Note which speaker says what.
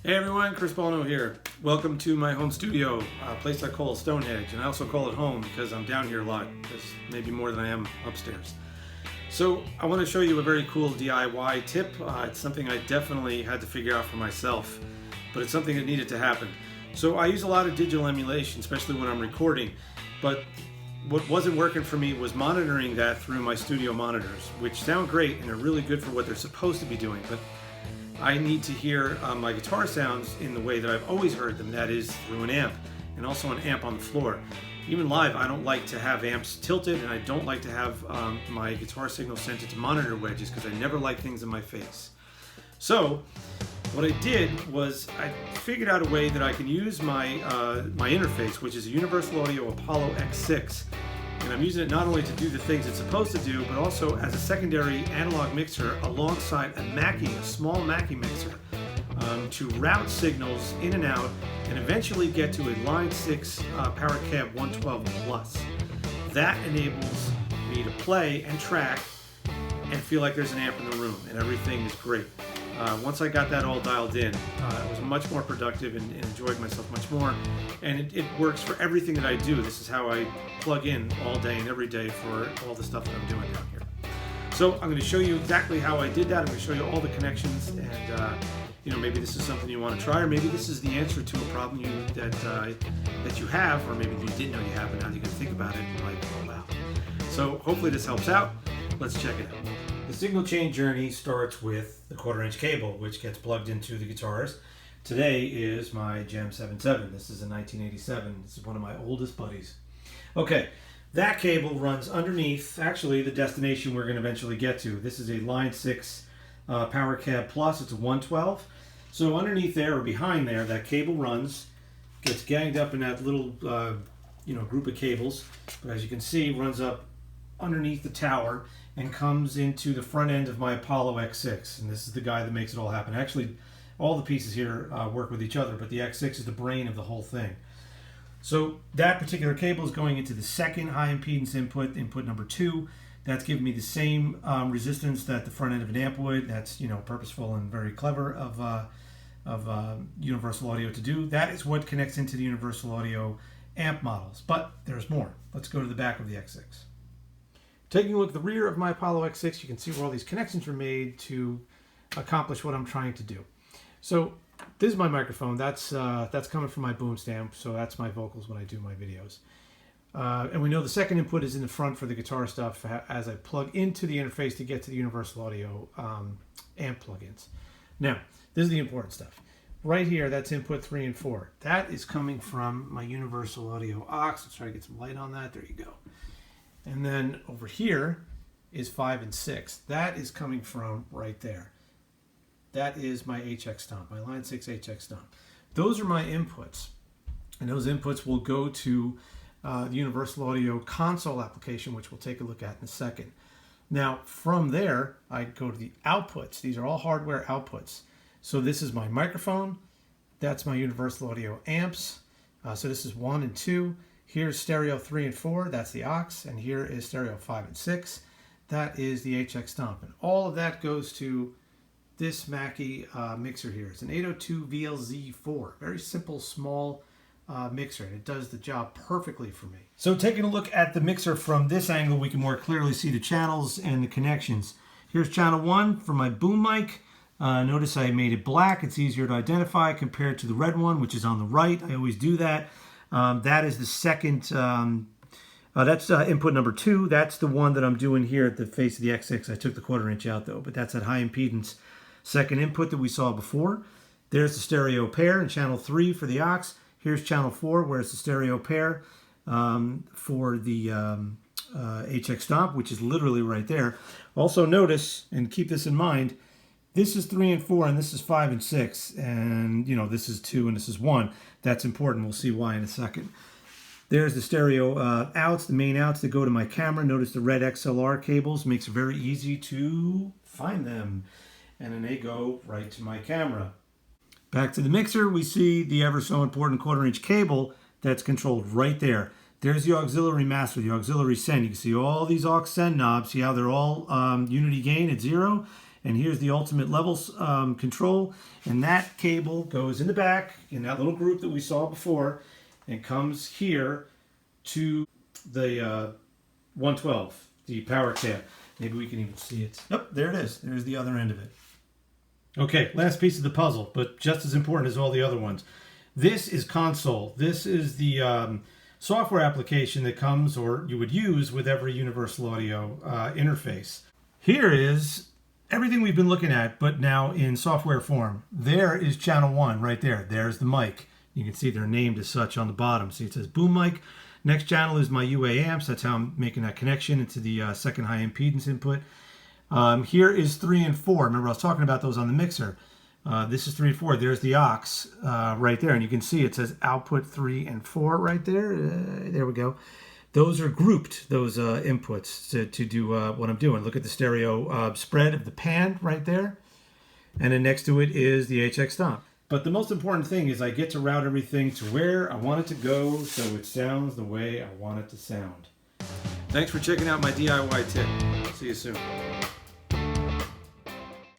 Speaker 1: Hey everyone, Chris Buono here. Welcome to my home studio, a place I call Stonehenge, and I also call it home because I'm down here a lot, because maybe more than I am upstairs. So I want to show you a very cool DIY tip. It's something I definitely had to figure out for myself, but it's something that needed to happen. So I use a lot of digital emulation, especially when I'm recording, but what wasn't working for me was monitoring that through my studio monitors, which sound great and are really good for what they're supposed to be doing, but I need to hear my guitar sounds in the way that I've always heard them, that is through an amp, and also an amp on the floor. Even live, I don't like to have amps tilted, and I don't like to have my guitar signal sent into monitor wedges because I never like things in my face. So what I did was I figured out a way that I can use my interface, which is a Universal Audio Apollo X6, and I'm using it not only to do the things it's supposed to do, but also as a secondary analog mixer alongside a small Mackie mixer, to route signals in and out and eventually get to a Line 6 Power Cab 112 Plus. That enables me to play and track and feel like there's an amp in the room and everything is great. Once I got that all dialed in, I was much more productive and enjoyed myself much more. And it works for everything that I do. This is how I plug in all day and every day for all the stuff that I'm doing down here. So I'm going to show you exactly how I did that. I'm going to show you all the connections, and maybe this is something you want to try, or maybe this is the answer to a problem that you have, or maybe you didn't know you have, and now you can think about it and you're like, oh wow. So hopefully this helps out. Let's check it out. The signal chain journey starts with the 1/4-inch cable, which gets plugged into the Guitarist. Today is my Gem 77. This is a 1987. This is one of my oldest buddies. Okay, that cable runs underneath, actually, the destination we're going to eventually get to. This is a Line 6 Power Cab Plus. It's a 112. So underneath there, or behind there, that cable runs, gets ganged up in that little group of cables. But as you can see, runs up underneath the tower and comes into the front end of my Apollo X6, and this is the guy that makes it all happen. Actually, all the pieces here work with each other, but the X6 is the brain of the whole thing. So that particular cable is going into the second high impedance input number 2. That's giving me the same resistance that the front end of an amp would. That's purposeful and very clever of Universal Audio to do. That is what connects into the Universal Audio amp models, but there's more. Let's go to the back of the X6. Taking a look at the rear of my Apollo X6, you can see where all these connections are made to accomplish what I'm trying to do. So this is my microphone. That's coming from my boom stamp, so that's my vocals when I do my videos. And we know the second input is in the front for the guitar stuff as I plug into the interface to get to the Universal Audio amp plugins. Now, this is the important stuff. Right here, that's input 3 and 4. That is coming from my Universal Audio aux. Let's try to get some light on that. There you go. And then over here is 5 and 6. That is coming from right there. That is my HX stomp, my Line 6 HX stomp. Those are my inputs. And those inputs will go to the Universal Audio console application, which we'll take a look at in a second. Now, from there, I go to the outputs. These are all hardware outputs. So this is my microphone. That's my Universal Audio amps. So this is 1 and 2. Here's stereo 3 and 4, that's the aux, and here is stereo 5 and 6, that is the HX stomp. And all of that goes to this Mackie mixer here. It's an 802 VLZ4, very simple, small mixer, and it does the job perfectly for me. So taking a look at the mixer from this angle, we can more clearly see the channels and the connections. Here's channel 1 for my boom mic. Notice I made it black. It's easier to identify compared to the red one, which is on the right. I always do that. That is the second, that's input number 2. That's the one that I'm doing here at the face of the X6. I took the 1/4-inch out though, but that's that high impedance second input that we saw before. There's the stereo pair and channel 3 for the aux. Here's channel 4, where it's the stereo pair for the HX stomp, which is literally right there. Also notice, and keep this in mind, this is 3 and 4, and this is 5 and 6, and this is 2 and this is 1. That's important. We'll see why in a second. There's the stereo outs, the main outs that go to my camera. Notice the red XLR cables. Makes it very easy to find them. And then they go right to my camera. Back to the mixer, we see the ever so important 1/4-inch cable that's controlled right there. There's the auxiliary master, the auxiliary send. You can see all these aux send knobs. See how they're all unity gain at 0? And here's the ultimate levels control. And that cable goes in the back in that little group that we saw before and comes here to the 112, the power tab. Maybe we can even see it. Oh, there it is. There's the other end of it. Okay, last piece of the puzzle, but just as important as all the other ones. This is console. This is the software application that comes, or you would use with every Universal Audio interface. Here is everything we've been looking at, but now in software form. There is channel 1 right there. There's the mic. You can see they're named as such on the bottom. See, it says boom mic. Next channel is my UA amps. That's how I'm making that connection into the second high impedance input. Here is 3 and 4. Remember, I was talking about those on the mixer. This is 3 and 4. There's the aux right there. And you can see it says output 3 and 4 right there. There we go. Those are grouped, those inputs to do what I'm doing. Look at the stereo spread of the pan right there. And then next to it is the HX stomp. But the most important thing is I get to route everything to where I want it to go so it sounds the way I want it to sound. Thanks for checking out my DIY tip. See you soon.